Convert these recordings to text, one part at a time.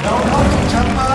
เราเข้าถึงชั้นไม้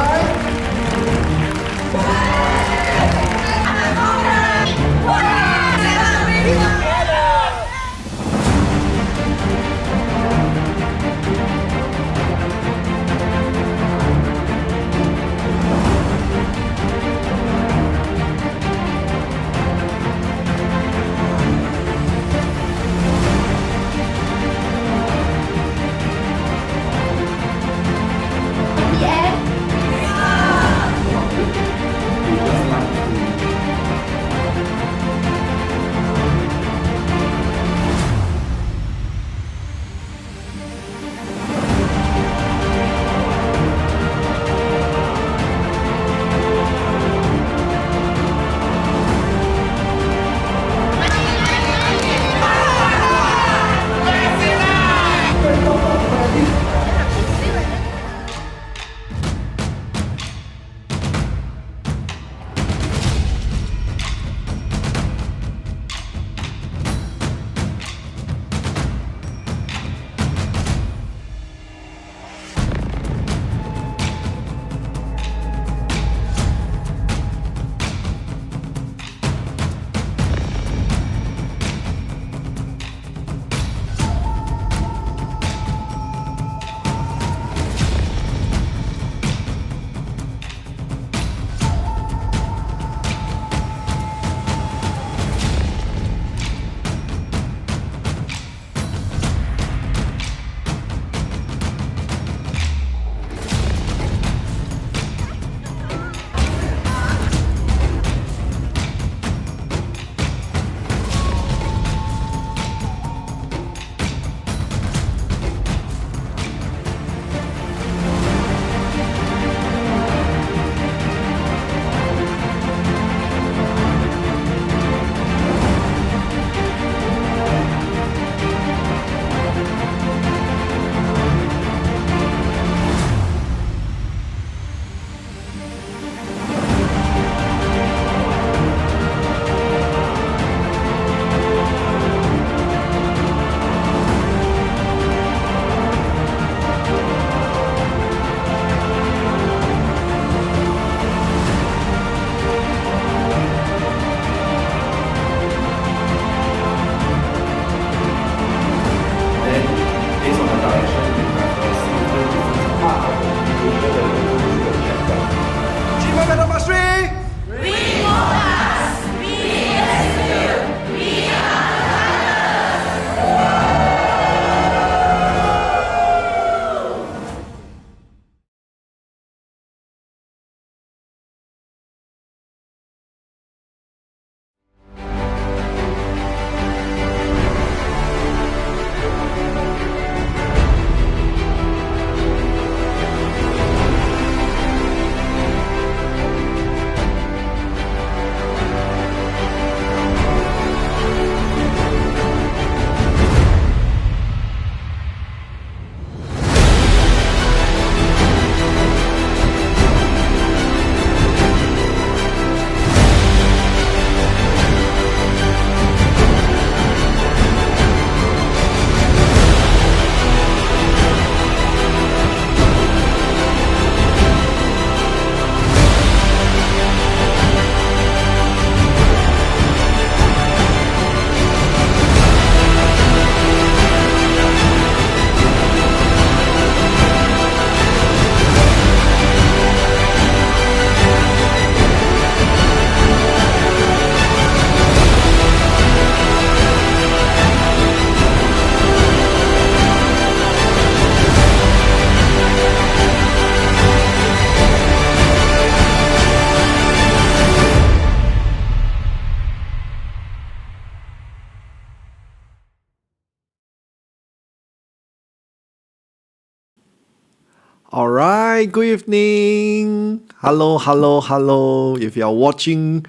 All right, good evening. Hello, hello, hello. If you are watching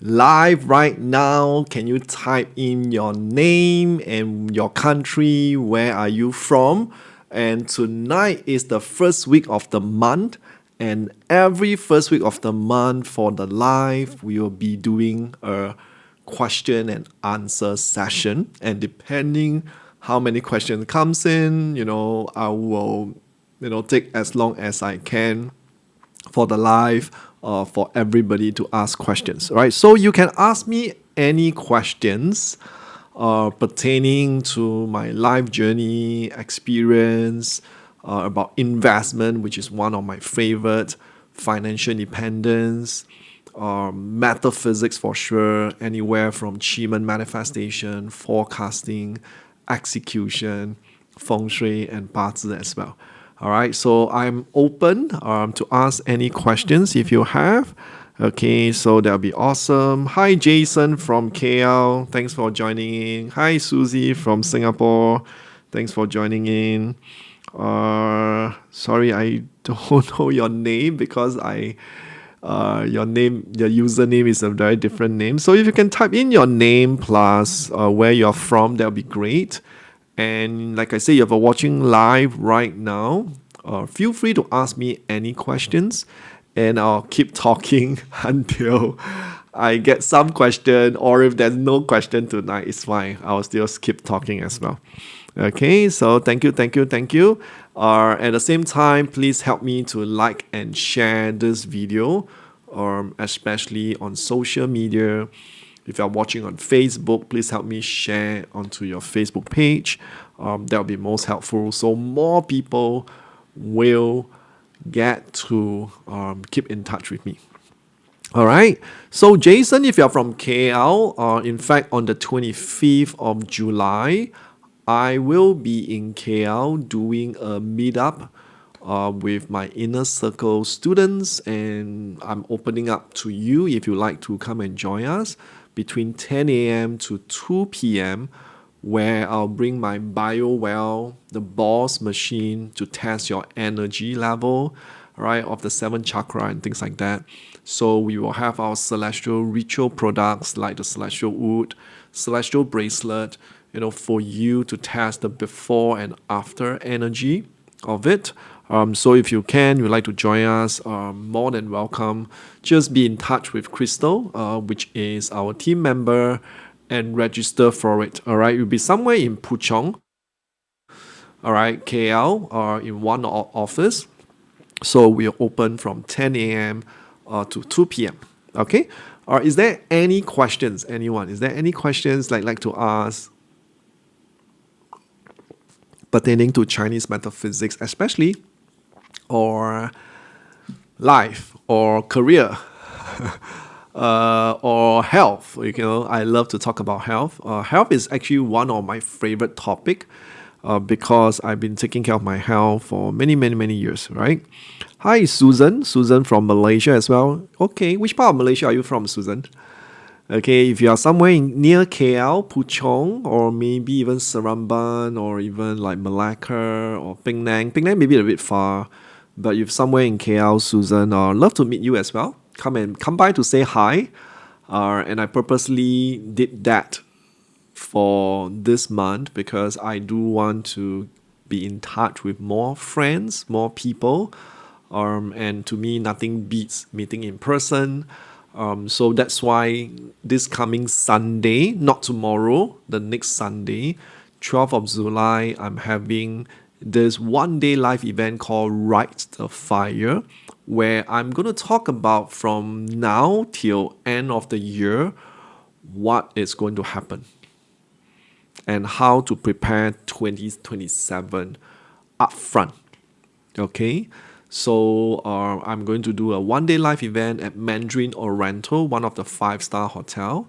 live right now, can you type in your name and your country? Where are you from? And tonight is the first week of the month. And every first week of the month for the live, we will be doing a question and answer session. And depending how many questions comes in, I will take as long as I can for the live, for everybody to ask questions, right? So you can ask me any questions pertaining to my life journey, experience, about investment, which is one of my favorite, financial independence, metaphysics for sure, anywhere from Qi manifestation, forecasting, execution, feng shui, and 八字 as well. All right, so I'm open to ask any questions if you have. Okay, so that'll be awesome. Hi, Jason from KL. Thanks for joining in. Hi, Susie from Singapore. Thanks for joining in. Sorry, I don't know your name because your username is a very different name. So if you can type in your name plus where you're from, that'll be great. And like I say, if you're watching live right now, feel free to ask me any questions, and I'll keep talking until I get some question, or if there's no question tonight, it's fine. I'll still keep talking as well. Okay, so thank you. At the same time, please help me to like and share this video, especially on social media. If you're watching on Facebook, please help me share onto your Facebook page. That will be most helpful. So more people will get to keep in touch with me. All right. So Jason, if you're from KL, in fact, on the 25th of July, I will be in KL doing a meetup with my inner circle students, and I'm opening up to you if you'd like to come and join us between 10 a.m. to 2 p.m., where I'll bring my BioWell, the boss machine, to test your energy level, right, of the 7 chakra and things like that. So we will have our celestial ritual products like the celestial wood, celestial bracelet, for you to test the before and after energy of it. So if you'd like to join us, more than welcome. Just be in touch with Crystal, which is our team member, and register for it. All right, you'll be somewhere in Puchong, all right, KL, or in one office. So we're open from 10 a.m. To 2 p.m. Okay. Is there any questions? Anyone? Is there any questions like to ask pertaining to Chinese metaphysics, especially, or life, or career, or health? I love to talk about health. Health is actually one of my favorite topic, because I've been taking care of my health for many, many, many years, right? Hi, Susan. Susan from Malaysia as well. Okay, which part of Malaysia are you from, Susan? Okay, if you are somewhere near KL, Puchong, or maybe even Seremban, or even like Malacca or Penang. Penang may be a bit far, but if somewhere in KL, Susan, I'd love to meet you as well. Come by to say hi. And I purposely did that for this month because I do want to be in touch with more friends, more people. And to me, nothing beats meeting in person. So that's why this coming Sunday, not tomorrow, the next Sunday, 12th of July, I'm having this one-day live event called Light the Fire, where I'm going to talk about from now till end of the year, what is going to happen and how to prepare 2027 upfront. Okay? So I'm going to do a one-day live event at Mandarin Oriental, one of the 5-star hotel.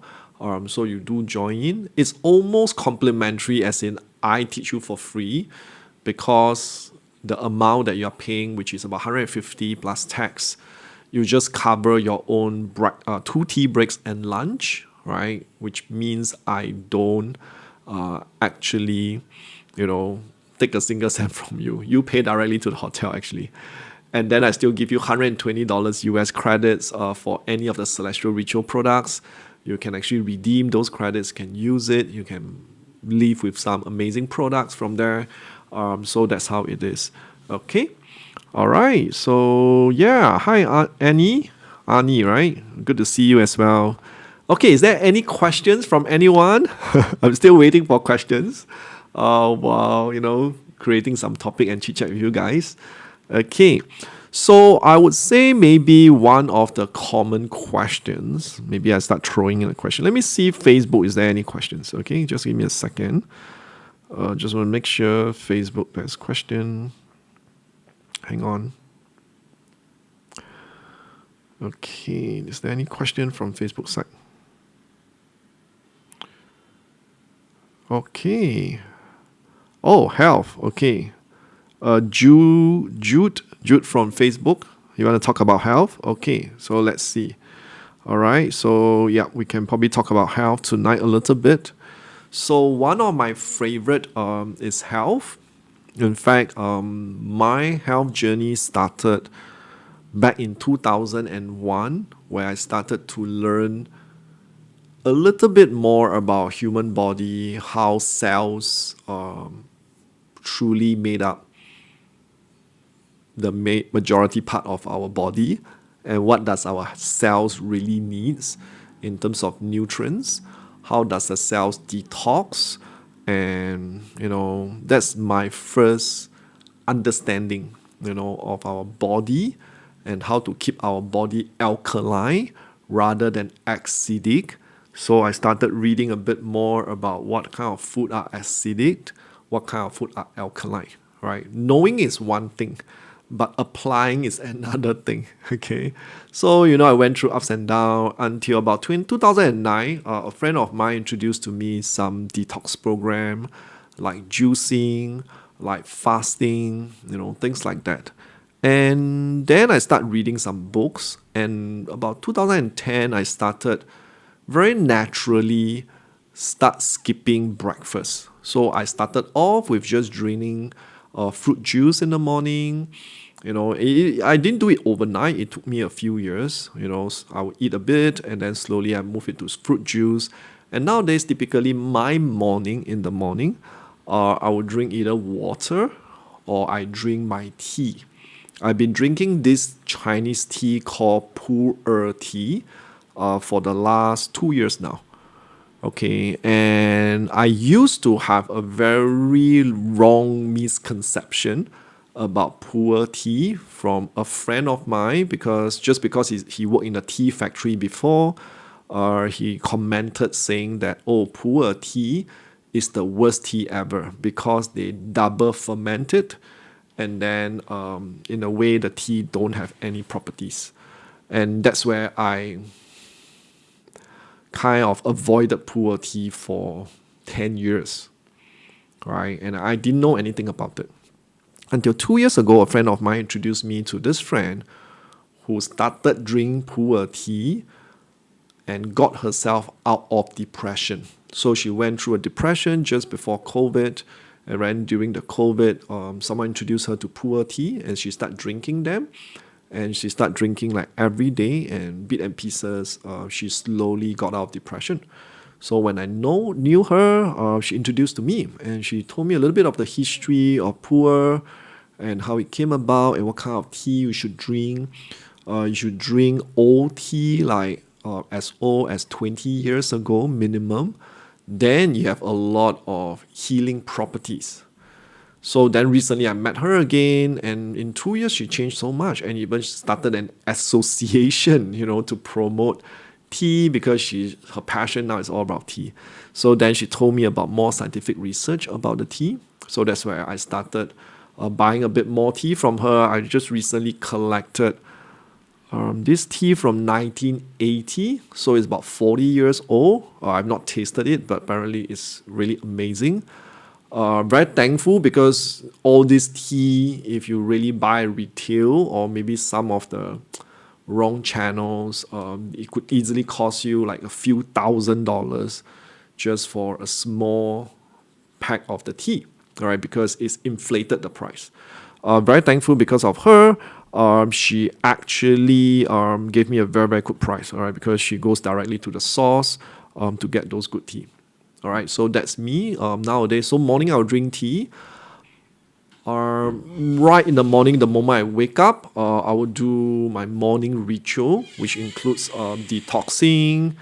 So you do join in. It's almost complimentary, as in I teach you for free, because the amount that you're paying, which is about 150 plus tax, you just cover your own 2 tea breaks and lunch, right? Which means I don't actually, take a single cent from you. You pay directly to the hotel, actually. And then I still give you $120 US credits for any of the celestial ritual products. You can actually redeem those credits, can use it. You can leave with some amazing products from there. So that's how it is. Okay. All right. So yeah. Hi, Annie, right? Good to see you as well. Okay. Is there any questions from anyone? I'm still waiting for questions. While creating some topic and chit chat with you guys. Okay, so I would say maybe one of the common questions. Maybe I start throwing in a question. Let me see if Facebook is there any questions. Okay, just give me a second. Just want to make sure Facebook there's question. Hang on. Okay, is there any question from Facebook side? Okay. Oh, health. Okay. Jude from Facebook. You want to talk about health? Okay, so let's see. All right, so yeah, we can probably talk about health tonight a little bit. So one of my favorite is health. In fact, my health journey started back in 2001, where I started to learn a little bit more about human body, how cells truly made up the majority part of our body, and what does our cells really needs in terms of nutrients. How does the cells detox? And that's my first understanding of our body, and how to keep our body alkaline rather than acidic. So I started reading a bit more about what kind of food are acidic, what kind of food are alkaline, right? Knowing is one thing, but applying is another thing. Okay, so I went through ups and downs until about 2009. A friend of mine introduced to me some detox program, like juicing, like fasting, things like that. And then I started reading some books, and about 2010 I started very naturally start skipping breakfast. So I started off with just drinking fruit juice in the morning. I didn't do it overnight. It took me a few years. I would eat a bit, and then slowly I move it to fruit juice. And nowadays, typically my morning in the morning, I would drink either water or I drink my tea. I've been drinking this Chinese tea called pu'er tea for the last 2 years now. Okay, and I used to have a very wrong misconception about pu'er tea from a friend of mine, because he worked in a tea factory before, he commented saying that, oh, pu'er tea is the worst tea ever because they double ferment it, and then in a way the tea don't have any properties. And that's where I kind of avoided pu'er tea for 10 years, right? And I didn't know anything about it. Until 2 years ago, a friend of mine introduced me to this friend who started drinking pu'er tea and got herself out of depression. So she went through a depression just before COVID, and then during the COVID, someone introduced her to pu'er tea, and she started drinking them. And she started drinking like every day, and bit and pieces, she slowly got out of depression. So when I knew her, she introduced to me, and she told me a little bit of the history of pu'er and how it came about and what kind of tea you should drink. You should drink old tea, like as old as 20 years ago minimum. Then you have a lot of healing properties. So then recently I met her again, and in 2 years she changed so much, and even started an association, to promote tea, because her passion now is all about tea. So then she told me about more scientific research about the tea. So that's where I started buying a bit more tea from her. I just recently collected this tea from 1980, so it's about 40 years old. I've not tasted it, but apparently it's really amazing. Very thankful, because all this tea, if you really buy retail or maybe some of the wrong channels, it could easily cost you like a few $1,000s just for a small pack of the tea, all right, because it's inflated the price. Very thankful because of her. She actually gave me a very, very good price, all right, because she goes directly to the source to get those good tea. All right, so that's me nowadays. So morning I'll drink tea. Right in the morning, the moment I wake up, I will do my morning ritual, which includes detoxing,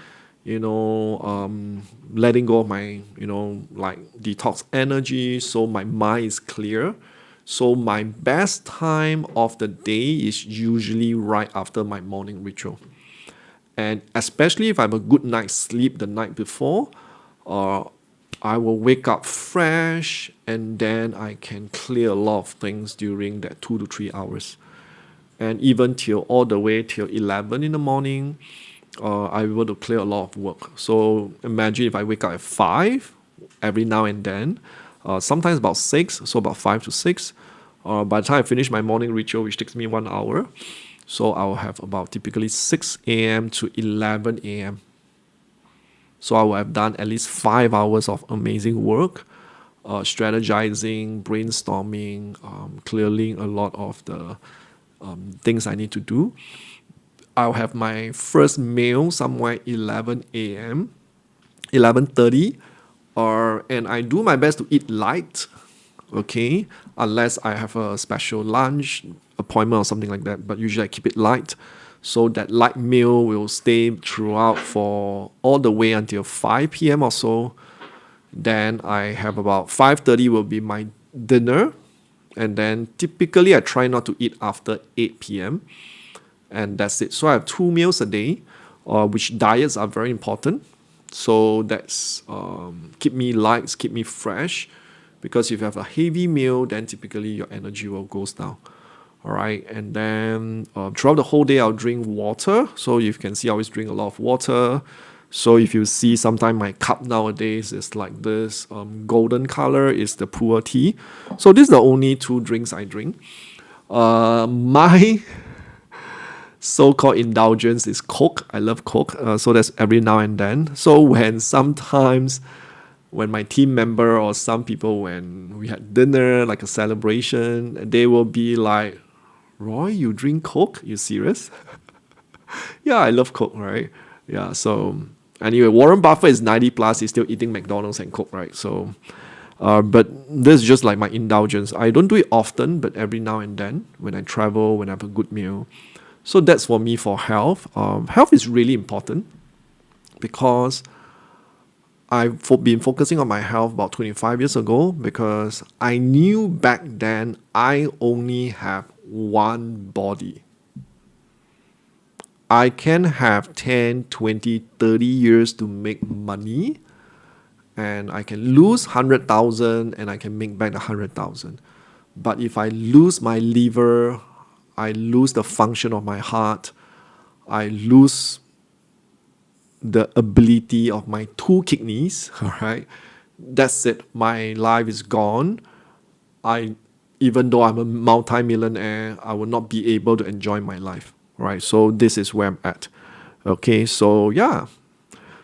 letting go of my, like detox energy, so my mind is clear. So my best time of the day is usually right after my morning ritual. And especially if I have a good night's sleep the night before, uh, I will wake up fresh and then I can clear a lot of things during that 2 to 3 hours. And even till all the way till 11 in the morning, I'm able to clear a lot of work. So imagine if I wake up at 5 every now and then, sometimes about 6, so about 5 to 6. By the time I finish my morning ritual, which takes me 1 hour, so I'll have about typically 6 a.m. to 11 a.m. So I will have done at least 5 hours of amazing work, strategizing, brainstorming, clearing a lot of the things I need to do. I'll have my first meal somewhere 11 a.m., 11:30, and I do my best to eat light, okay, unless I have a special lunch appointment or something like that. But usually I keep it light, so that light meal will stay throughout for all the way until 5 p.m. or so. Then I have about 5:30 will be my dinner, and then typically I try not to eat after 8 p.m. and that's it. So I have 2 meals a day, which diets are very important. So that's keep me light, keep me fresh, because if you have a heavy meal, then typically your energy will goes down. All right, and then throughout the whole day, I'll drink water. So you can see I always drink a lot of water. So if you see, sometimes my cup nowadays is like this golden color is the pu'er tea. So these are the only 2 drinks I drink. My so-called indulgence is Coke. I love Coke, so that's every now and then. So when my team member or some people, when we had dinner, like a celebration, they will be like, Roy, you drink Coke? You serious? Yeah, I love Coke, right? Yeah, so anyway, Warren Buffett is 90 plus, he's still eating McDonald's and Coke, right? So, but this is just like my indulgence. I don't do it often, but every now and then when I travel, when I have a good meal. So that's for me for health. Health is really important because I've been focusing on my health about 25 years ago, because I knew back then I only have one body. I can have 10, 20, 30 years to make money, and I can lose 100,000 and I can make back the 100,000. But if I lose my liver, I lose the function of my heart, I lose the ability of my 2 kidneys, all right, that's it. My life is gone. Even though I'm a multi-millionaire, I will not be able to enjoy my life, right? So this is where I'm at. Okay, so yeah.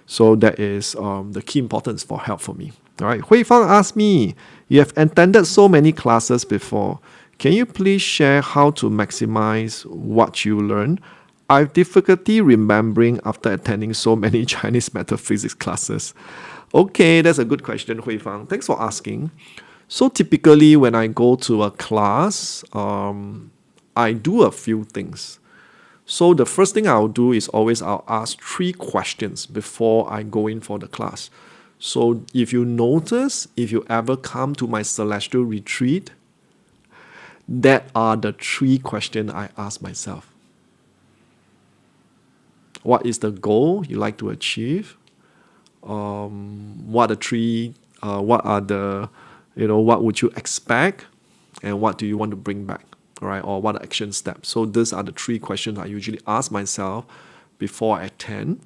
So that is the key importance for health for me. All right, Hui Fang asked me, you have attended so many classes before. Can you please share how to maximize what you learn? I have difficulty remembering after attending so many Chinese metaphysics classes. Okay, that's a good question, Hui Fang. Thanks for asking. So typically when I go to a class, I do a few things. So the first thing I'll do is I'll ask 3 questions before I go in for the class. So if you notice, if you ever come to my celestial retreat, that are the 3 questions I ask myself. What is the goal you like to achieve? What are the what would you expect, and what do you want to bring back, all right? Or what are action steps? So these are the 3 questions I usually ask myself before I attend.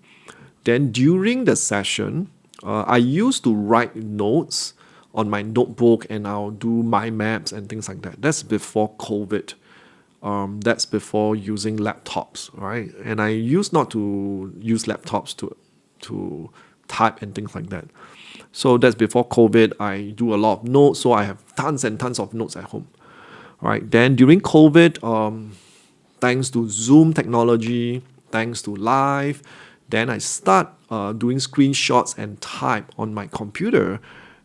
Then during the session, I used to write notes on my notebook, and I'll do mind maps and things like that. That's before COVID. That's before using laptops, right? And I used not to use laptops to type and things like that. So that's before COVID. I do a lot of notes, so I have tons and tons of notes at home. Right. Then during COVID, thanks to Zoom technology, thanks to live, then I start doing screenshots and type on my computer,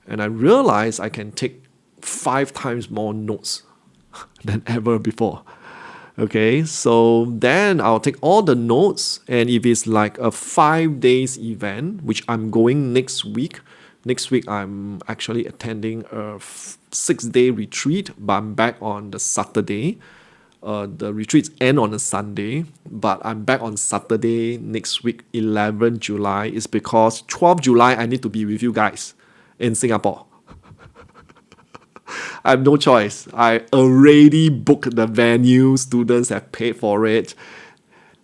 and I realize I can take 5 times more notes than ever before. Okay, so then I'll take all the notes, and if it's like a 5 days event, which I'm going next week, Next week, I'm actually attending a 6-day retreat, but I'm back on the Saturday. The retreats end on a Sunday, but I'm back on Saturday next week, 11 July. Is because 12 July, I need to be with you guys in Singapore. I have no choice. I already booked the venue, students have paid for it.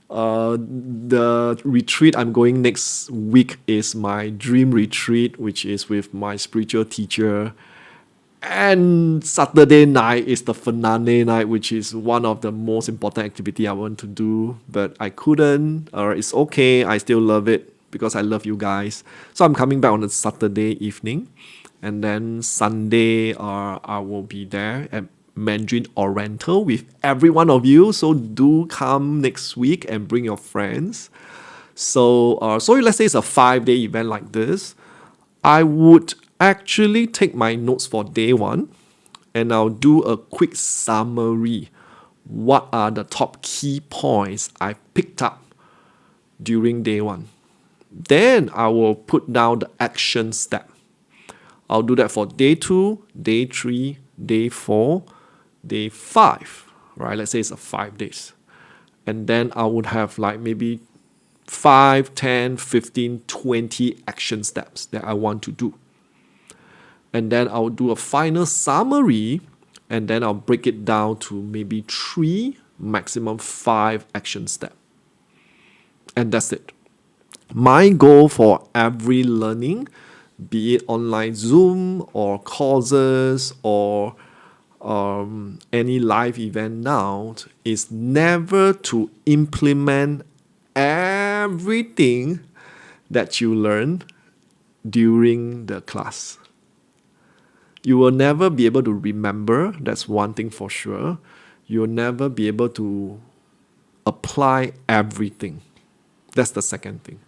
The retreat I'm going next week is my dream retreat, which is with my spiritual teacher. And Saturday night is the finale night, which is one of the most important activity I want to do. But I couldn't, or it's okay. I still love it because I love you guys. So I'm coming back on a Saturday evening. And then Sunday, I will be there at Mandarin Oriental with every one of you. So do come next week and bring your friends. So let's say it's a 5-day event like this. I would actually take my notes for day one, and I'll do a quick summary. What are the top key points I picked up during day one? Then I will put down the action step. I'll do that for day 2, day 3, day 4, day 5, right? Let's say it's a 5 days. And then I would have like maybe 5, 10, 15, 20 action steps that I want to do. And then I'll do a final summary, and then I'll break it down to maybe 3, maximum 5 action steps. And that's it. My goal for every learning, be it online Zoom or courses or any live event now, is never to implement everything that you learn during the class. You will never be able to remember, that's one thing for sure. You'll never be able to apply everything. That's the second thing.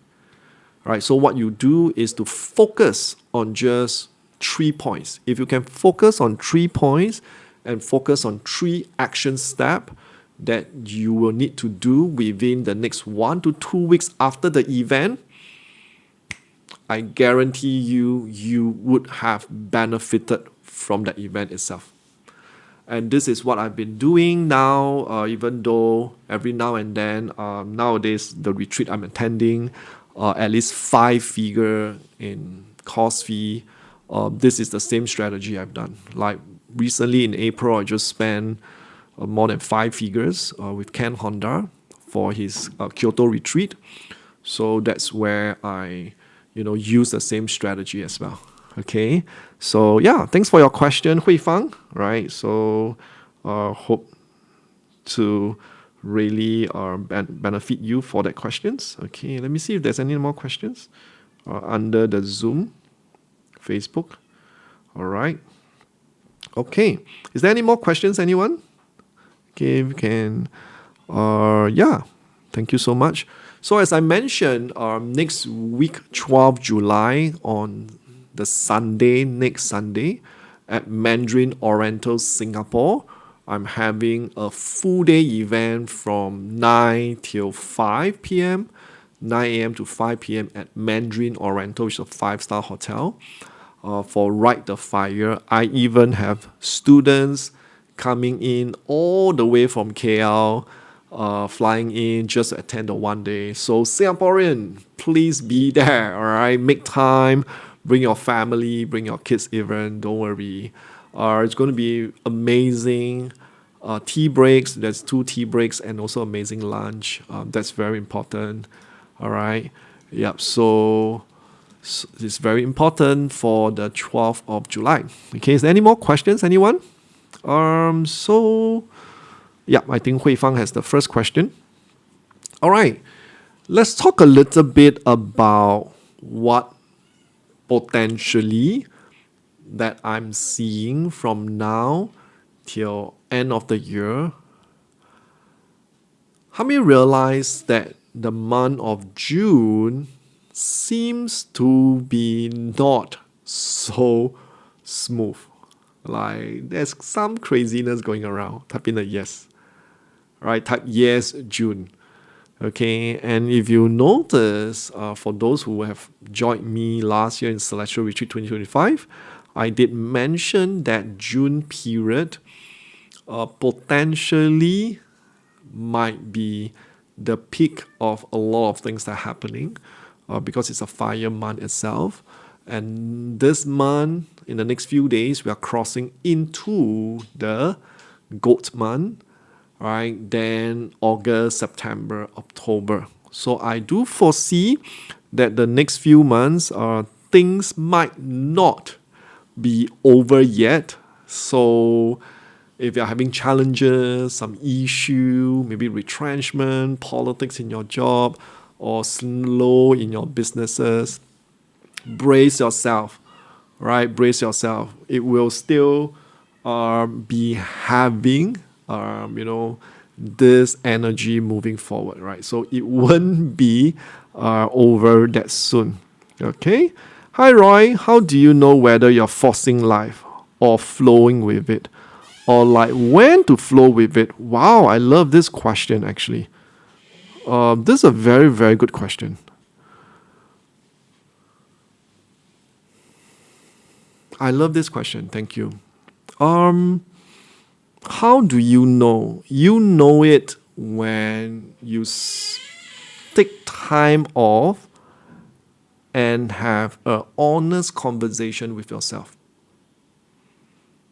Right, so what you do is to focus on just 3 points. If you can focus on 3 points and focus on 3 action steps that you will need to do within the next 1 to 2 weeks after the event, I guarantee you would have benefited from the event itself. And this is what I've been doing now, even though every now and then, nowadays, the retreat I'm attending, at least 5-figure in course fee. This is the same strategy I've done. Like recently in April, I just spent more than 5 figures with Ken Honda for his Kyoto retreat. So that's where I, use the same strategy as well. Okay. So yeah, thanks for your question, Hui Fang. Right. So hope to really benefit you for that questions. Okay, let me see if there's any more questions under the Zoom, Facebook. All right. Okay, is there any more questions, anyone? Okay, we can. Yeah, thank you so much. So as I mentioned, next week, 12 July on the Sunday, next Sunday, at Mandarin Oriental Singapore, I'm having a full day event from 9 till 5 p.m., 9 a.m. to 5 p.m. at Mandarin Oriental, which is a 5-star hotel, for Ride the Fire. I even have students coming in all the way from KL, flying in just to attend the 1 day. So Singaporean, please be there, all right? Make time, bring your family, bring your kids even, don't worry. It's going to be amazing. Tea breaks, there's 2 tea breaks and also amazing lunch. That's very important. All right. Yep. So it's very important for the 12th of July. Okay. Is there any more questions, anyone? Yeah, I think Hui Fang has the first question. All right. Let's talk a little bit about what potentially that I'm seeing from now till end of the year. How many realize that the month of June seems to be not so smooth? Like there's some craziness going around. Type in a yes. Right? Type yes, June. Okay, and if you notice, for those who have joined me last year in Celestial Retreat 2025, I did mention that June period potentially might be the peak of a lot of things that are happening because it's a fire month itself. And this month, in the next few days, we are crossing into the goat month, right? Then August, September, October. So I do foresee that the next few months, things might not be over yet. So if you're having challenges, some issue, maybe retrenchment, politics in your job, or slow in your businesses, brace yourself, right? Brace yourself. It will still be having, this energy moving forward, right? So it won't be over that soon. Okay. Hi, Roy. How do you know whether you're forcing life or flowing with it? Or like when to flow with it? Wow, I love this question actually. This is a very, very good question. I love this question. Thank you. Um, how do you know? You know it when you take time off and have an honest conversation with yourself.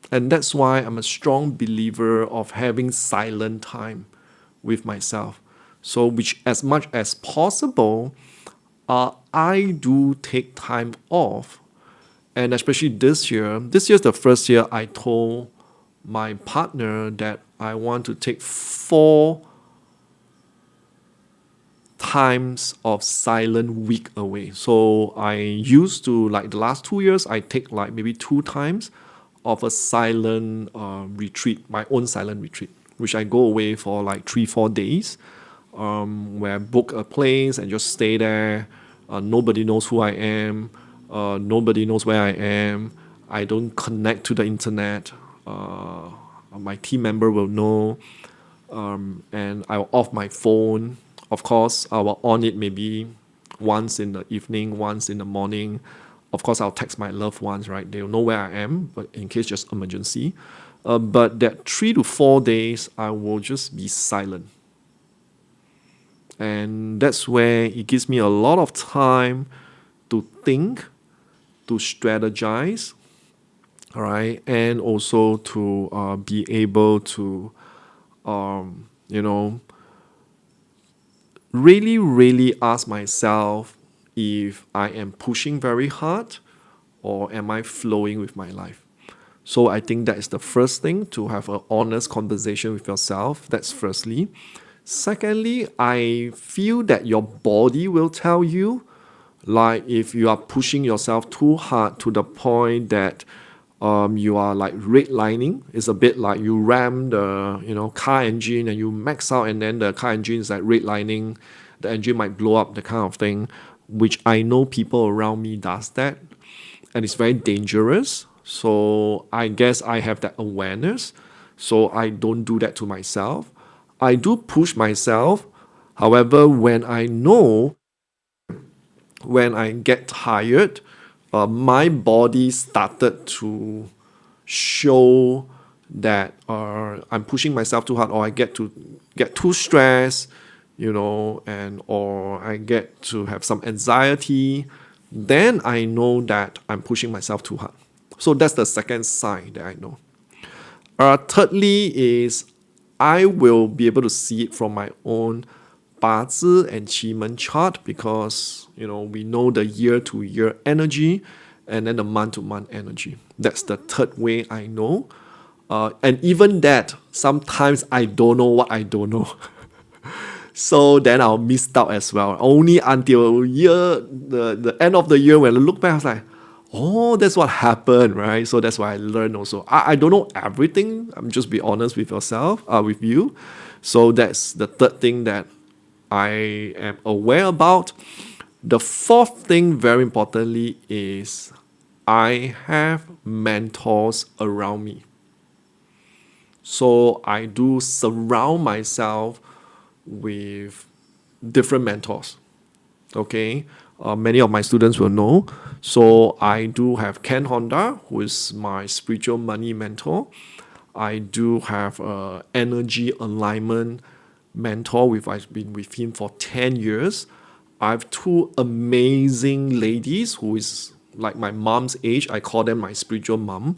And that's why I'm a strong believer of having silent time with myself. So, which as much as possible, I do take time off. And especially this year's the first year I told my partner that I want to take 4 times of silent week away. So I used to, like the last 2 years, I take like maybe 2 times of a silent retreat, my own silent retreat, which I go away for like 3-4 days, where I book a place and just stay there. Nobody knows who I am. Nobody knows where I am. I don't connect to the internet. My team member will know. And I'll off my phone. Of course, I will on it maybe once in the evening, once in the morning. Of course, I'll text my loved ones, right? They'll know where I am, but in case just emergency. But that 3 to 4 days, I will just be silent. And that's where it gives me a lot of time to think, to strategize, all right, and also to be able to, um, you know, really, really ask myself if I am pushing very hard or am I flowing with my life. So I think that is the first thing, to have an honest conversation with yourself. That's firstly. Secondly, I feel that your body will tell you, like if you are pushing yourself too hard to the point that you are like redlining. It's a bit like you ram the car engine and you max out, and then the car engine is like redlining. The engine might blow up, the kind of thing, which I know people around me does that, and it's very dangerous. So I guess I have that awareness, so I don't do that to myself. I do push myself. However, when I get tired, my body started to show that I'm pushing myself too hard, or I get too stressed, and or I get to have some anxiety. Then I know that I'm pushing myself too hard. So that's the second sign that I know. Thirdly is I will be able to see it from my own 八字 and 奇门 chart, because we know the year-to-year energy and then the month-to-month energy. That's the third way I know. And even that, sometimes I don't know what I don't know. So then I'll miss out as well. Only until the end of the year, when I look back, I was like, oh, that's what happened, right? So that's why I learned also. I don't know everything. I'm just be honest with with you. So that's the third thing that I am aware about. The fourth thing, very importantly, is I have mentors around me. So I do surround myself with different mentors. Okay, many of my students will know. So I do have Ken Honda, who is my spiritual money mentor. I do have a energy alignment mentor. I've been with him for 10 years. I have two amazing ladies who is like my mom's age. I call them my spiritual mom,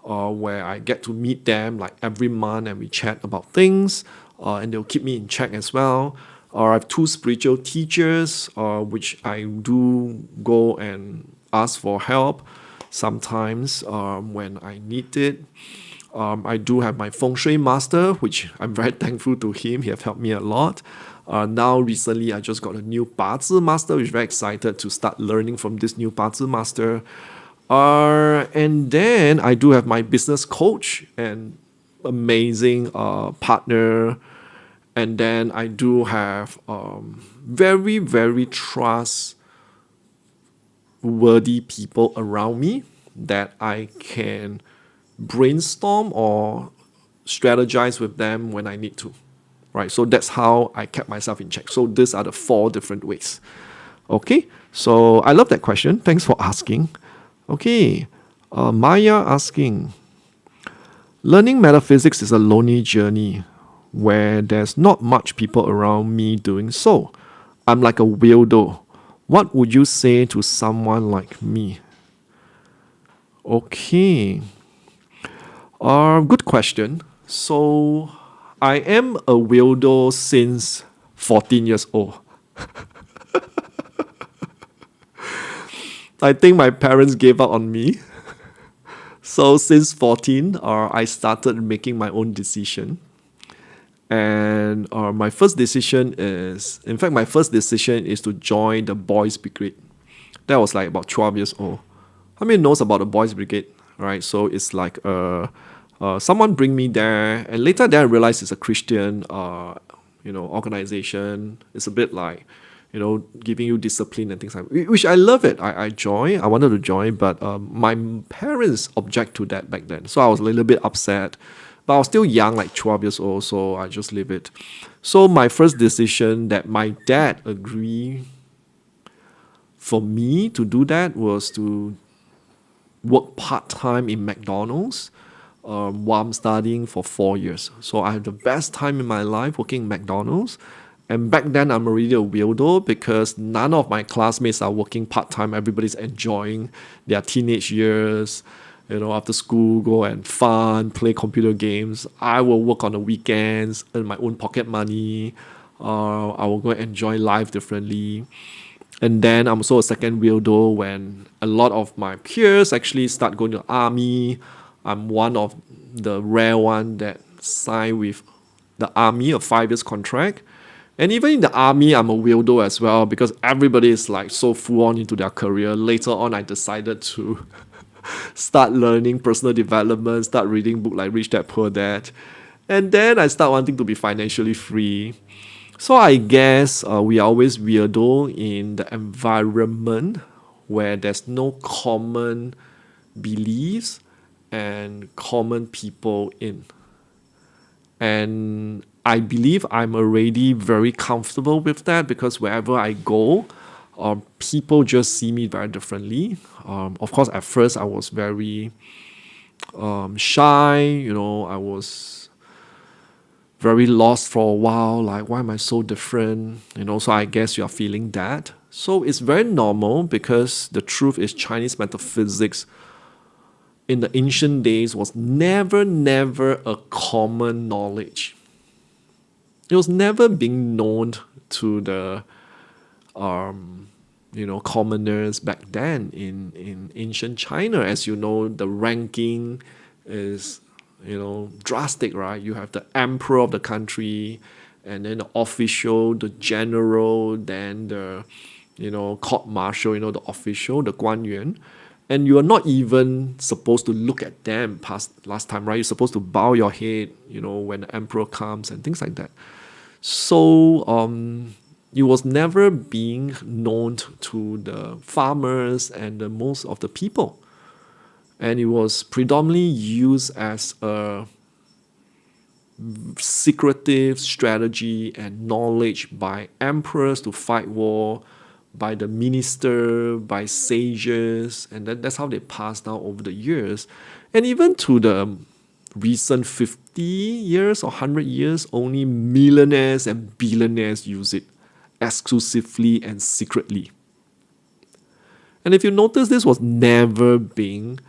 where I get to meet them like every month and we chat about things, and they'll keep me in check as well. I have two spiritual teachers, which I do go and ask for help sometimes when I need it. I do have my feng shui master, which I'm very thankful to him. He have helped me a lot. Now recently I just got a new 八字 master, which is very excited to start learning from this new 八字 master. And then I do have my business coach and amazing partner. And then I do have very, very trustworthy people around me that I can brainstorm or strategize with them when I need to. Right, so that's how I kept myself in check. So these are the 4 different ways. Okay, so I love that question. Thanks for asking. Okay, Maya asking, learning metaphysics is a lonely journey where there's not much people around me doing so. I'm like a weirdo. What would you say to someone like me? Okay, good question. So I am a weirdo since 14 years old. I think my parents gave up on me. So since 14, I started making my own decision. And my first decision is to join the Boys Brigade. That was like about 12 years old. How many knows about the Boys Brigade, right? So it's like someone bring me there, and later then I realized it's a Christian, organization. It's a bit like, giving you discipline and things like that, which I love it. I joined. I wanted to join, but my parents object to that back then, so I was a little bit upset. But I was still young, like 12 years old, so I just leave it. So my first decision that my dad agreed for me to do that was to work part-time in McDonald's while I'm studying for 4 years. So I had the best time in my life working in McDonald's. And back then, I'm already a weirdo because none of my classmates are working part-time. Everybody's enjoying their teenage years. After school, go and fun, play computer games. I will work on the weekends, earn my own pocket money. I will go and enjoy life differently. And then I'm also a second weirdo when a lot of my peers actually start going to the army. I'm one of the rare one that signed with the army a 5 years contract. And even in the army, I'm a weirdo as well because everybody is like so full on into their career. Later on, I decided to start learning personal development, start reading books like Rich Dad Poor Dad. And then I start wanting to be financially free. So I guess we are always weirdo in the environment where there's no common beliefs and common people in. And I believe I'm already very comfortable with that because wherever I go, people just see me very differently. Of course, at first I was very shy. I was very lost for a while. Like, why am I so different? So I guess you are feeling that. So it's very normal because the truth is Chinese metaphysics in the ancient days was never a common knowledge. It was never being known to the commoners back then in ancient China. As you know, the ranking is drastic, right? You have the emperor of the country, and then the official, the general, then the court martial, the official, the 官员. And you are not even supposed to look at them past last time, right? You're supposed to bow your head, when the emperor comes and things like that. So it was never being known to the farmers and the most of the people. And it was predominantly used as a secretive strategy and knowledge by emperors to fight war, by the minister, by sages, and that's how they passed down over the years. And even to the recent 50 years or 100 years, only millionaires and billionaires use it exclusively and secretly. And if you notice, this was never being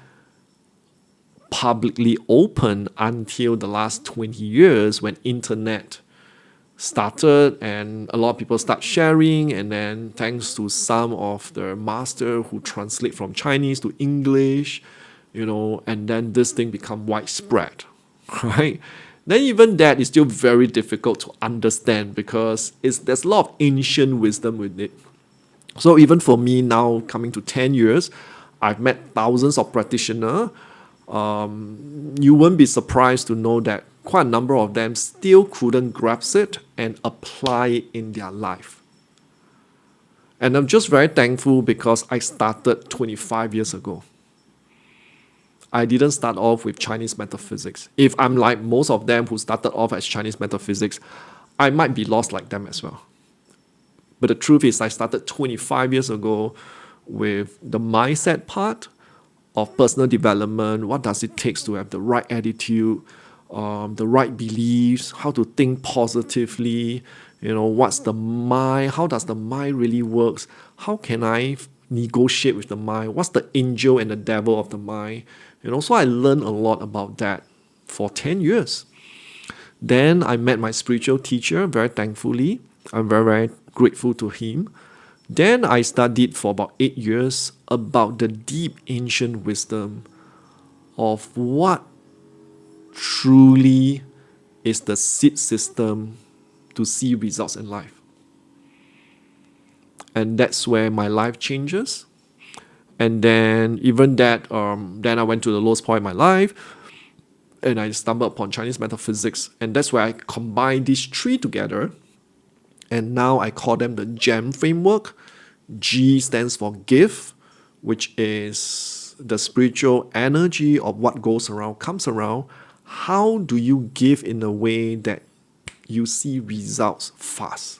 publicly open until the last 20 years when internet started and a lot of people start sharing, and then thanks to some of the master who translate from Chinese to English, and then this thing become widespread, right? Then even that is still very difficult to understand because there's a lot of ancient wisdom with it. So even for me now, coming to 10 years, I've met thousands of practitioners. You won't be surprised to know that quite a number of them still couldn't grasp it and apply it in their life. And I'm just very thankful because I started 25 years ago. I didn't start off with Chinese metaphysics. If I'm like most of them who started off as Chinese metaphysics, I might be lost like them as well. But the truth is I started 25 years ago with the mindset part of personal development. What does it take to have the right attitude, the right beliefs, how to think positively, what's the mind, how does the mind really works, how can I negotiate with the mind, what's the angel and the devil of the mind, so I learned a lot about that for 10 years. Then I met my spiritual teacher, very thankfully. I'm very, very grateful to him. Then I studied for about 8 years about the deep ancient wisdom of what truly is the seed system to see results in life. And that's where my life changes. And then even that, then I went to the lowest point in my life and I stumbled upon Chinese metaphysics. And that's where I combined these three together. And now I call them the GEM framework. G stands for give, which is the spiritual energy of what goes around, comes around. How do you give in a way that you see results fast?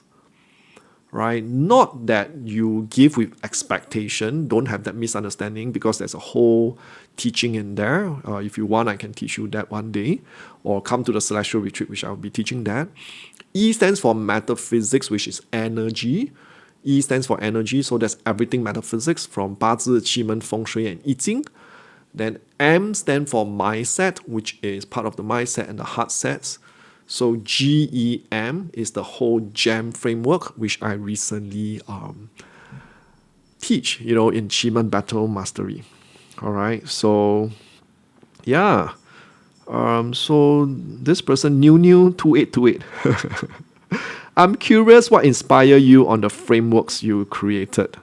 Right? Not that you give with expectation. Don't have that misunderstanding because there's a whole teaching in there. If you want, I can teach you that one day. Or come to the Celestial Retreat, which I'll be teaching that. E stands for metaphysics, which is energy. E stands for energy, so that's everything metaphysics from 八字, 气门, feng shui, and I Ching. Then M stands for mindset, which is part of the mindset and the heart sets. So GEM is the whole GEM framework, which I recently teach, in Qimeng Battle Mastery. All right, so yeah. So this person, New 2828. I'm curious what inspired you on the frameworks you created.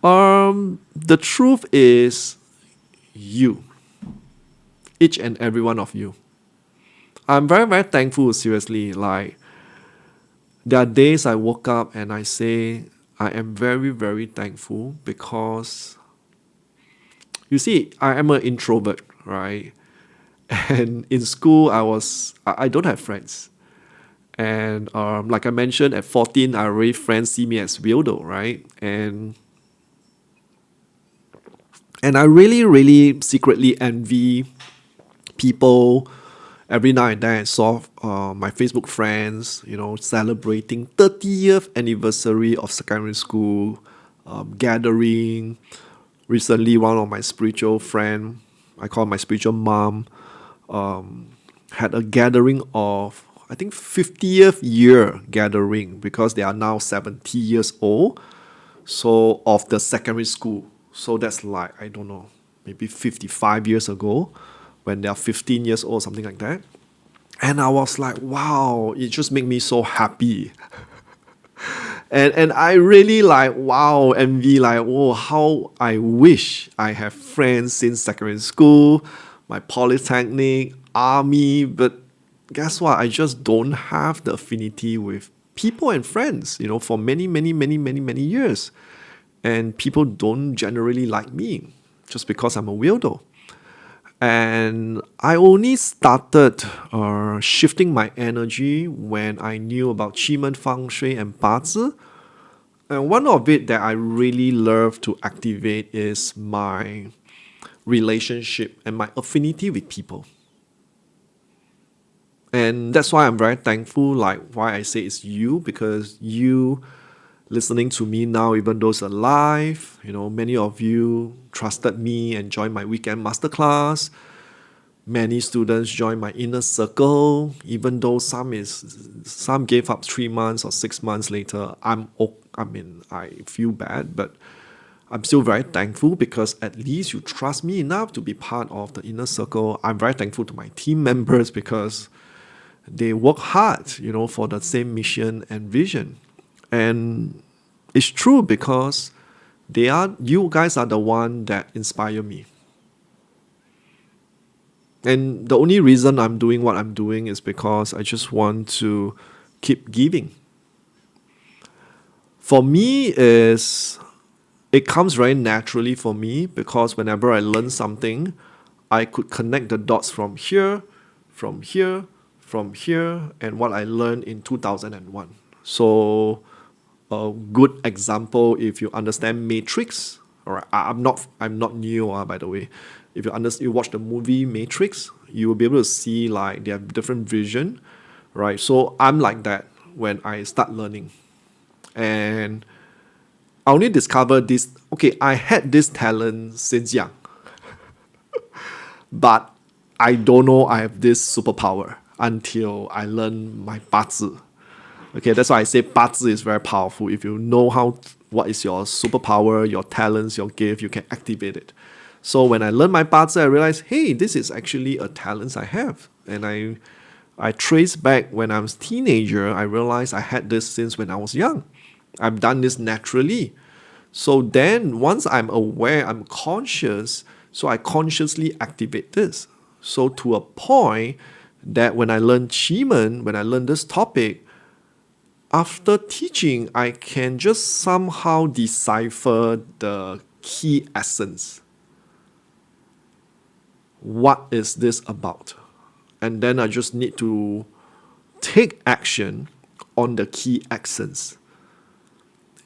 The truth is you. Each and every one of you. I'm very, very thankful, seriously. Like, there are days I woke up and I say, I am very, very thankful because, you see, I am an introvert, right? And in school, I don't have friends. And like I mentioned, at 14, I already friends see me as weirdo, right? And I really, really secretly envy people. Every now and then I saw my Facebook friends, celebrating 30th anniversary of secondary school, gathering. Recently, one of my spiritual friend, I call my spiritual mom, had a gathering of, I think, 50th year gathering because they are now 70 years old. So of the secondary school. So that's like, I don't know, maybe 55 years ago when they are 15 years old, something like that. And I was like, wow, it just made me so happy. and I really envy, how I wish I have friends since secondary school, my polytechnic, army, but guess what? I just don't have the affinity with people and friends, for many, many, many, many, many years. And people don't generally like me just because I'm a weirdo. And I only started shifting my energy when I knew about Qi Feng Shui and Bazi. And one of it that I really love to activate is my relationship and my affinity with people. And that's why I'm very thankful, like why I say it's you, because you listening to me now, even though it's alive, many of you trusted me and joined my weekend masterclass. Many students join my inner circle, even though some gave up 3 months or 6 months later. I feel bad, but I'm still very thankful because at least you trust me enough to be part of the inner circle. I'm very thankful to my team members because they work hard, for the same mission and vision. And it's true because you guys are the one that inspire me. And the only reason I'm doing what I'm doing is because I just want to keep giving. For me, it comes very naturally for me because whenever I learn something, I could connect the dots from here, from here, from here, and what I learned in 2001. So a good example, if you understand Matrix, all right, I'm not new, by the way. If you watch the movie Matrix, you will be able to see like they have different vision, right? So I'm like that when I start learning, and I only discovered this. Okay, I had this talent since young, but I don't know I have this superpower until I learn my Bazi. Okay, that's why I say Bazi is very powerful. If you know what is your superpower, your talents, your gift, you can activate it. So when I learned my Bazi, I realized, hey, this is actually a talent I have. And I trace back when I was a teenager, I realized I had this since when I was young. I've done this naturally. So then once I'm aware, I'm conscious, so I consciously activate this. So to a point that when I learn Qi, when I learn this topic, after teaching, I can just somehow decipher the key essence. What is this about? And then I just need to take action on the key essence.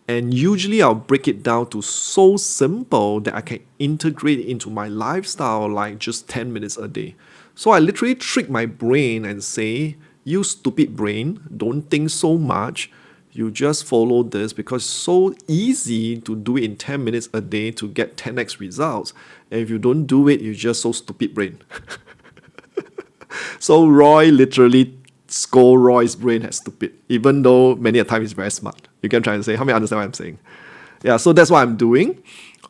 And usually I'll break it down to so simple that I can integrate it into my lifestyle like just 10 minutes a day. So I literally trick my brain and say, you stupid brain, don't think so much. You just follow this because it's so easy to do it in 10 minutes a day to get 10x results. And if you don't do it, you're just so stupid brain. So Roy literally scold Roy's brain as stupid, even though many a time he's very smart. You can try to say, how many understand what I'm saying? Yeah, so that's what I'm doing.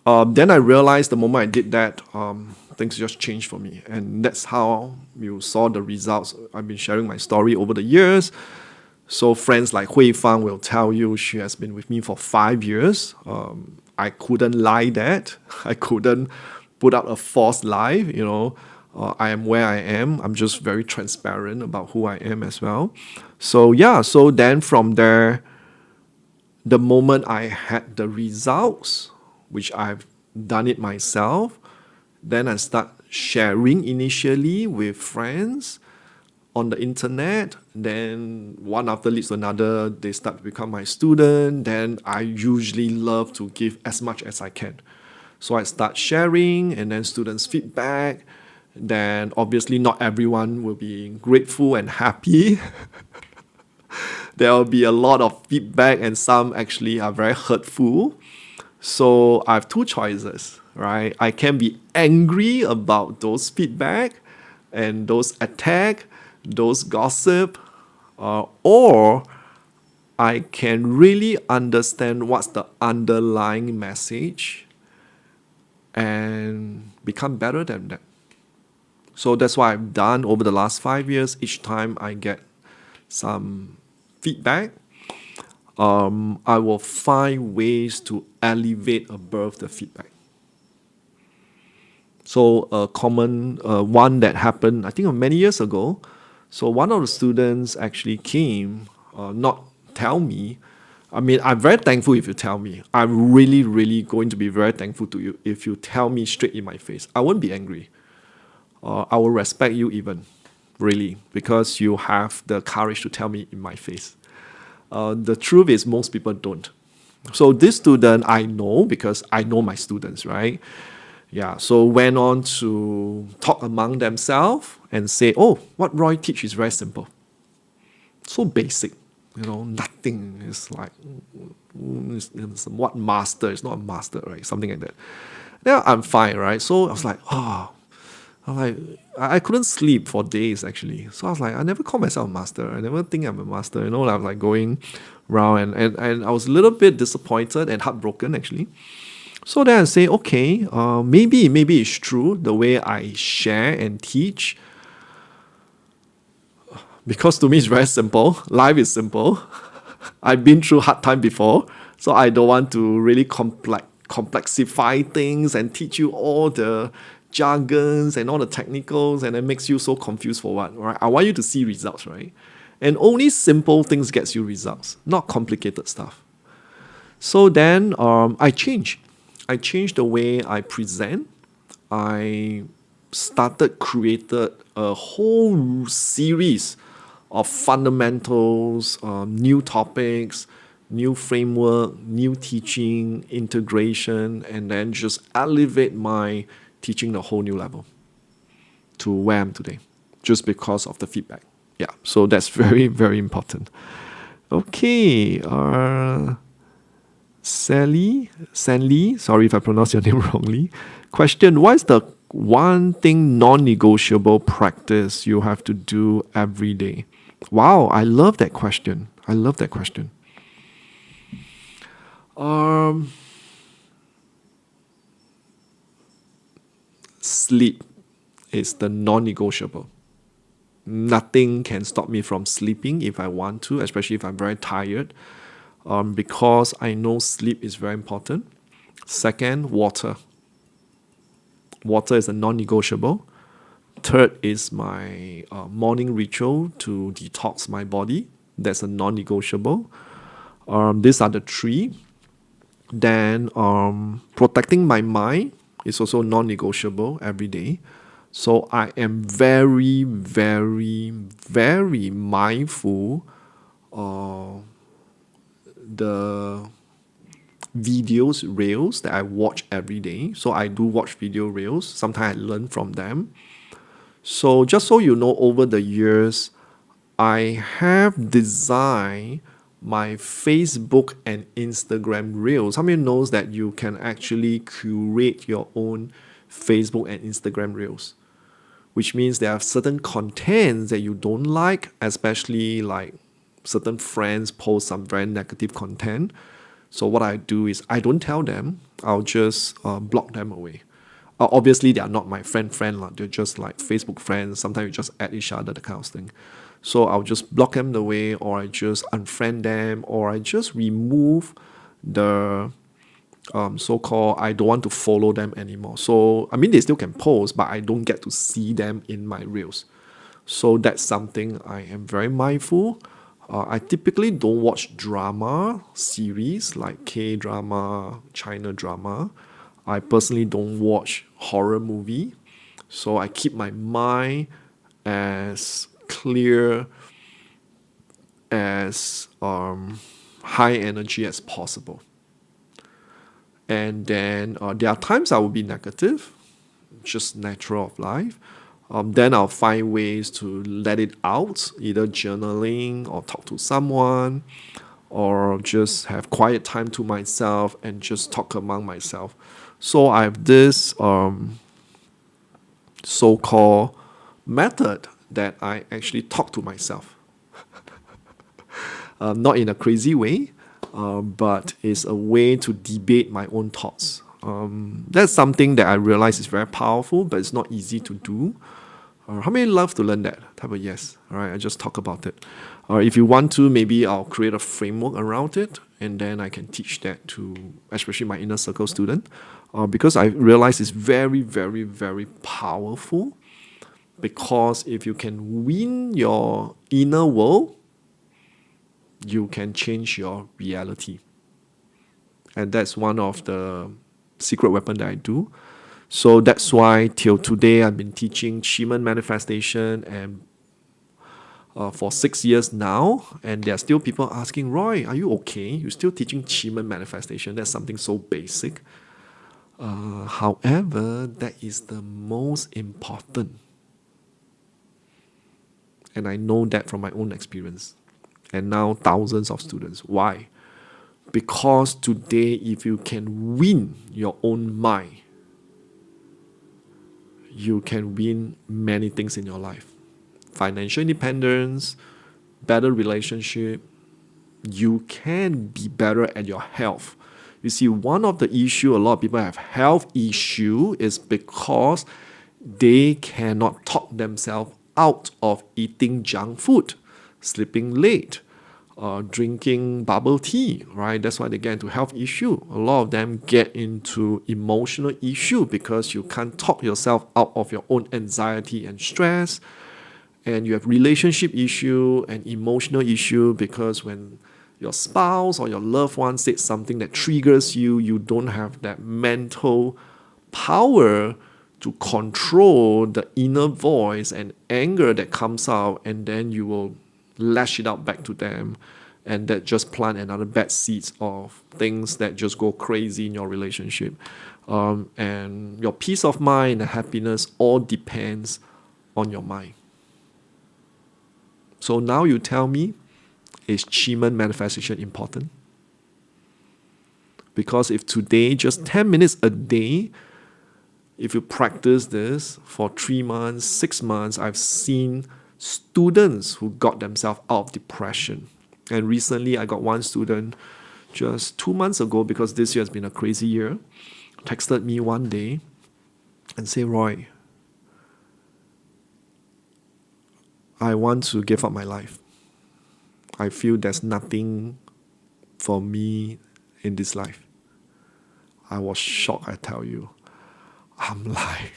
Then I realized the moment I did that, things just changed for me. And that's how you saw the results. I've been sharing my story over the years. So friends like Roy Phay will tell you she has been with me for 5 years. I couldn't lie that. I couldn't put out a false lie, I am where I am. I'm just very transparent about who I am as well. So yeah, so then from there, the moment I had the results, which I've done it myself, then I start sharing initially with friends on the internet. Then one after leads to another, they start to become my student. Then I usually love to give as much as I can. So I start sharing and then students feedback. Then obviously not everyone will be grateful and happy. There will be a lot of feedback and some actually are very hurtful. So I have two choices, right? I can be angry about those feedback and those attack, those gossip, or I can really understand what's the underlying message and become better than that. So that's what I've done over the last 5 years. Each time I get some feedback, I will find ways to elevate above the feedback. So a common one that happened, I think many years ago. So one of the students actually came, not tell me. I mean, I'm very thankful if you tell me. I'm really, really going to be very thankful to you if you tell me straight in my face. I won't be angry. I will respect you even, really, because you have the courage to tell me in my face. The truth is most people don't. So this student I know because I know my students, right? Yeah, so went on to talk among themselves and say, oh, what Roy teach is very simple. So basic, nothing is like, it's what master, it's not a master, right? Something like that. Then I'm fine, right? So I was like, I'm like, I couldn't sleep for days actually. So I was like, I never call myself a master. I never think I'm a master. I was like going around and I was a little bit disappointed and heartbroken actually. So then I say, okay, maybe it's true the way I share and teach. Because to me it's very simple. Life is simple. I've been through hard time before, so I don't want to really complexify things and teach you all the jargons and all the technicals, and it makes you so confused for what, right? I want you to see results, right? And only simple things gets you results, not complicated stuff. So then I changed. I changed the way I present. I created a whole series of fundamentals, new topics, new framework, new teaching, integration, and then just elevate my teaching a whole new level to where I'm today, just because of the feedback. Yeah, so that's very, very important. Okay, Sally, sorry if I pronounce your name wrongly. Question, what is the one thing non-negotiable practice you have to do every day? Wow, I love that question. Sleep is the non-negotiable. Nothing can stop me from sleeping if I want to, especially if I'm very tired, because I know sleep is very important. Second, water. Water is a non-negotiable. Third is my morning ritual to detox my body. That's a non-negotiable. These are the three. Then protecting my mind is also non-negotiable every day. So I am very, very, very mindful of the videos, reels that I watch every day. So I do watch video reels. Sometimes I learn from them. So just so you know, over the years, I have designed my Facebook and Instagram reels. How many knows that you can actually curate your own Facebook and Instagram reels? Which means there are certain contents that you don't like, especially like certain friends post some very negative content. So what I do is I don't tell them. I'll just block them away. Obviously, they are not my friend. They're just like Facebook friends. Sometimes you just add each other, that kind of thing. So I'll just block them away, or I just unfriend them, or I just remove the so-called I don't want to follow them anymore. So I mean, they still can post, but I don't get to see them in my reels. So that's something I am very mindful. I typically don't watch drama series like K-drama, China drama. I personally don't watch horror movie. So I keep my mind as clear, as high energy as possible. And then there are times I will be negative, just natural of life. Then I'll find ways to let it out, either journaling or talk to someone, or just have quiet time to myself and just talk among myself. So I have this so-called method that I actually talk to myself. Not in a crazy way, but it's a way to debate my own thoughts. That's something that I realize is very powerful, but it's not easy to do. How many love to learn that? Type of yes. All right, I just talk about it. If you want to, maybe I'll create a framework around it, and then I can teach that to especially my inner circle student, because I realize it's very, very, very powerful. Because if you can win your inner world, you can change your reality. And that's one of the secret weapon that I do. So that's why till today I've been teaching Qi manifestation and for 6 years now, and there are still people asking, Roy, are you okay? You're still teaching Qi manifestation. That's something so basic. However, that is the most important. And I know that from my own experience. And now thousands of students. Why? Because today, if you can win your own mind, you can win many things in your life. Financial independence, better relationship, you can be better at your health. You see, one of the issue a lot of people have health issue is because they cannot talk themselves out of eating junk food, sleeping late, drinking bubble tea, right? That's why they get into health issue. A lot of them get into emotional issue because you can't talk yourself out of your own anxiety and stress. And you have relationship issue and emotional issue because when your spouse or your loved one said something that triggers you, you don't have that mental power to control the inner voice and anger that comes out, and then you will lash it out back to them, and that just plant another bad seeds of things that just go crazy in your relationship. And your peace of mind and happiness all depends on your mind. So now you tell me, is Qi manifestation important? Because if today, just 10 minutes a day, if you practice this for 3 months, 6 months, I've seen students who got themselves out of depression. And recently I got one student just 2 months ago, because this year has been a crazy year, texted me one day and say, Roy, I want to give up my life. I feel there's nothing for me in this life. I was shocked, I tell you. I'm like,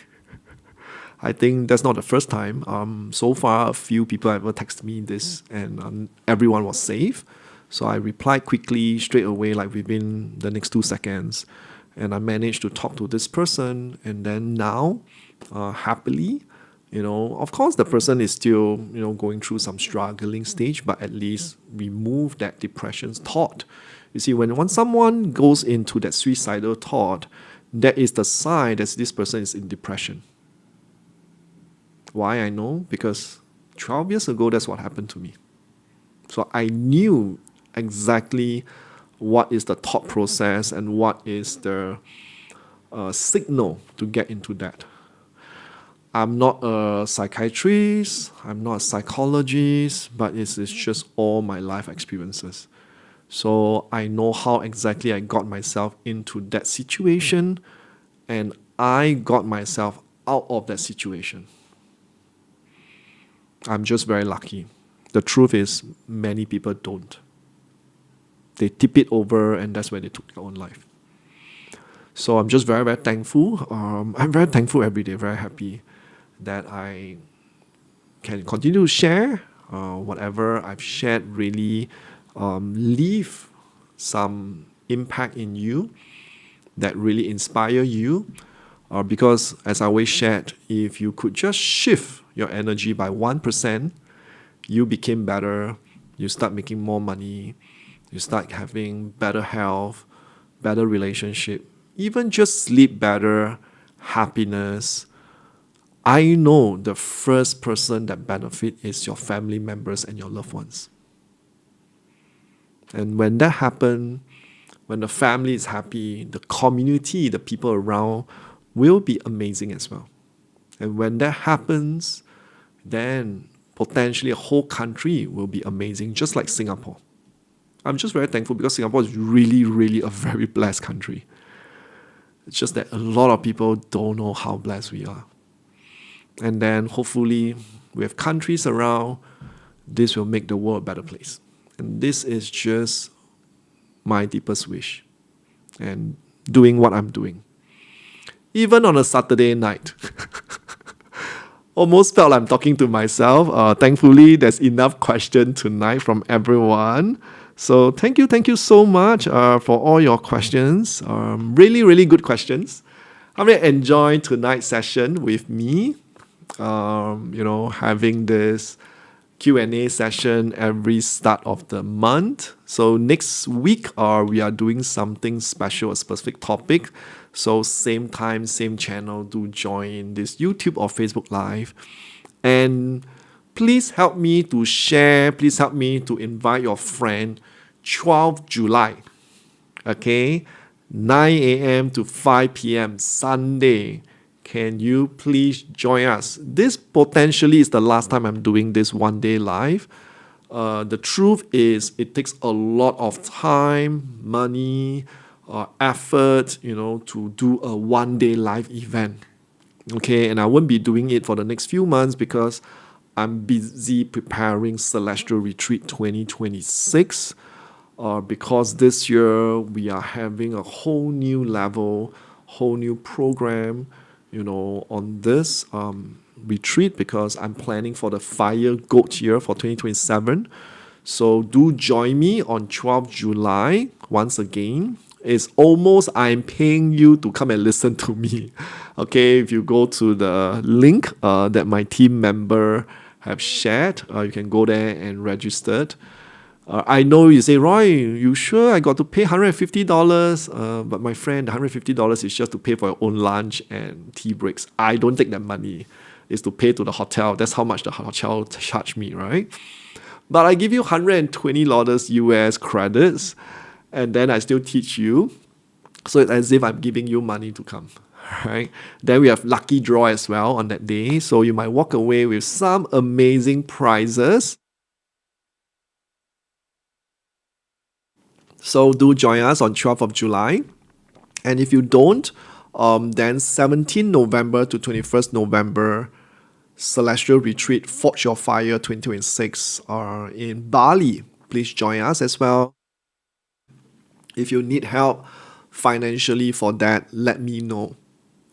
I think that's not the first time. So far, a few people have ever texted me this, and everyone was safe. So I replied quickly, straight away, like within the next 2 seconds. And I managed to talk to this person, and then now, happily, of course, the person is still, going through some struggling stage, but at least remove that depression thought. You see, when someone goes into that suicidal thought, that is the sign that this person is in depression. Why I know? Because 12 years ago, that's what happened to me. So I knew exactly what is the thought process and what is the signal to get into that. I'm not a psychiatrist, I'm not a psychologist, but it's just all my life experiences. So I know how exactly I got myself into that situation, and I got myself out of that situation. I'm just very lucky. The truth is, many people don't. They tip it over, and that's where they took their own life. So I'm just very, very thankful. I'm very thankful every day, very happy that I can continue to share whatever I've shared, really leave some impact in you that really inspire you. Because as I always shared, if you could just shift your energy by 1%, you became better, you start making more money, you start having better health, better relationship, even just sleep better, happiness. I know the first person that benefit is your family members and your loved ones. And when that happens, when the family is happy, the community, the people around will be amazing as well. And when that happens, then potentially a whole country will be amazing, just like Singapore. I'm just very thankful because Singapore is really, really a very blessed country. It's just that a lot of people don't know how blessed we are. And then hopefully we have countries around, this will make the world a better place. And this is just my deepest wish. And doing what I'm doing. Even on a Saturday night. Almost felt like I'm talking to myself. Thankfully, there's enough questions tonight from everyone. So thank you so much for all your questions. Really, really good questions. How many enjoy tonight's session with me? Having this Q&A session every start of the month. So next week, we are doing something special, a specific topic. So same time, same channel, do join this YouTube or Facebook Live. And please help me to share, please help me to invite your friend, 12 July, okay, 9 a.m. to 5 p.m. Sunday. Can you please join us? This potentially is the last time I'm doing this one day live. The truth is it takes a lot of time, money, effort, to do a one day live event. Okay, and I won't be doing it for the next few months because I'm busy preparing Celestial Retreat 2026. Because this year we are having a whole new level, whole new program, on this retreat because I'm planning for the Fire Goat year for 2027. So do join me on 12 July once again. It's almost I'm paying you to come and listen to me. Okay, if you go to the link that my team member have shared, you can go there and register. I know you say, Roy, you sure I got to pay $150? But my friend, $150 is just to pay for your own lunch and tea breaks. I don't take that money. It's to pay to the hotel. That's how much the hotel charged me, right? But I give you $120 US credits, and then I still teach you. So it's as if I'm giving you money to come, right? Then we have lucky draw as well on that day. So you might walk away with some amazing prizes. So do join us on 12th of July. And if you don't, then 17 November to 21st November, Celestial Retreat Forge Your Fire 2026 are in Bali. Please join us as well. If you need help financially for that, let me know.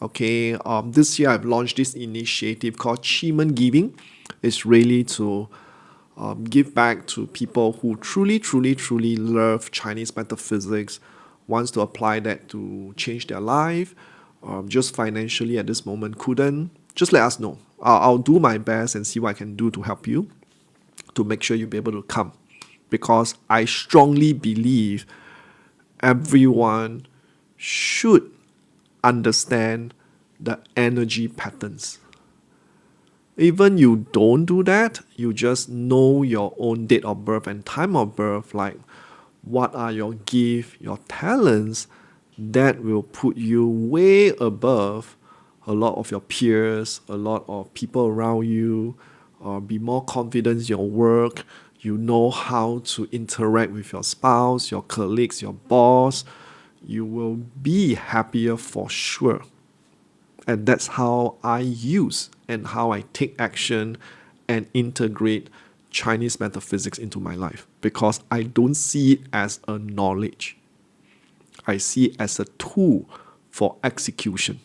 Okay, this year I've launched this initiative called Achievement Giving. It's really to give back to people who truly, truly, truly love Chinese metaphysics, wants to apply that to change their life, just financially at this moment couldn't. Just let us know. I'll do my best and see what I can do to help you, to make sure you'll be able to come. Because I strongly believe everyone should understand the energy patterns. Even you don't do that, you just know your own date of birth and time of birth, like what are your gifts, your talents, that will put you way above a lot of your peers, a lot of people around you, be more confident in your work. You know how to interact with your spouse, your colleagues, your boss. You will be happier for sure. And that's how I use and how I take action and integrate Chinese metaphysics into my life. Because I don't see it as a knowledge. I see it as a tool for execution.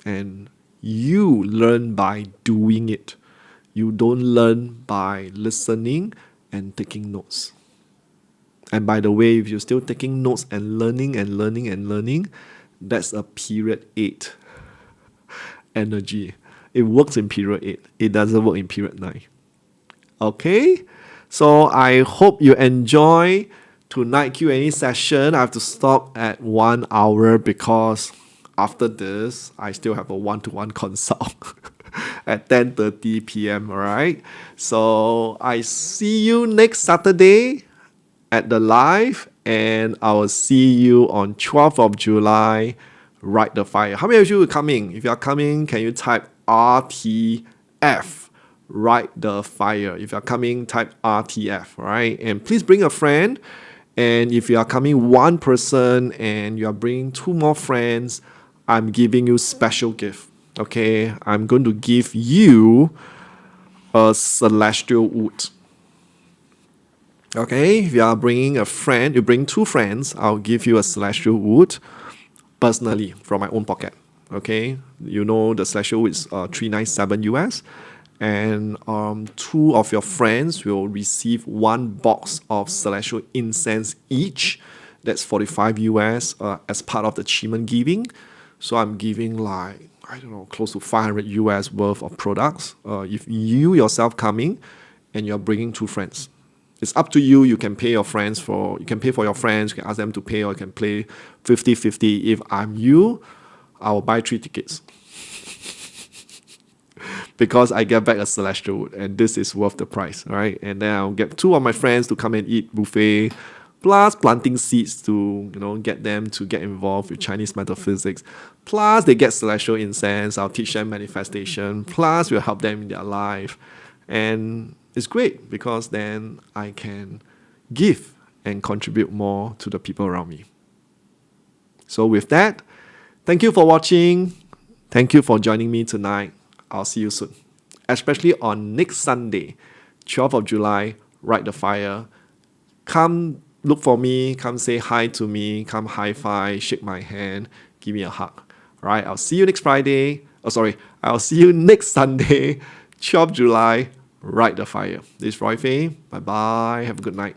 And you learn by doing it. You don't learn by listening and taking notes. And by the way, if you're still taking notes and learning, that's a period 8 energy. It works in period 8. It doesn't work in period 9. Okay? So I hope you enjoy tonight's Q&A session. I have to stop at 1 hour because after this, I still have a one-to-one consult at 10:30 p.m. Alright? So I see you next Saturday at the live, and I will see you on 12th of July. Ride the Fire. How many of you are coming? If you are coming, can you type RTF? Ride the Fire. If you are coming, type RTF, right? And please bring a friend. And if you are coming one person and you are bringing 2 more friends, I'm giving you special gift. Okay, I'm going to give you a celestial wood. Okay, if you are bringing a friend, you bring 2 friends, I'll give you a celestial wood personally from my own pocket. Okay, you know the celestial wood is $397 US, and 2 of your friends will receive 1 box of celestial incense each. That's $45 US as part of the achievement giving. So I'm giving like, I don't know, close to 500 US worth of products. If you yourself coming and you're bringing 2 friends, it's up to you. You can pay your friends you can pay for your friends, you can ask them to pay, or you can play 50-50. If I'm you, I will buy 3 tickets because I get back a celestial wood, and this is worth the price, right? And then I'll get 2 of my friends to come and eat buffet, plus planting seeds to get them to get involved with Chinese metaphysics. Plus they get celestial incense. I'll teach them manifestation. Plus we'll help them in their life, and it's great because then I can give and contribute more to the people around me. So with that, thank you for watching. Thank you for joining me tonight. I'll see you soon, especially on next Sunday, 12th of July, Ride the Fire. Come look for me, come say hi to me, come high five, shake my hand, give me a hug. All right, I'll see you next Friday. I'll see you next Sunday, 12th July, Ride the Fire. This is Roy Phay. Bye bye. Have a good night.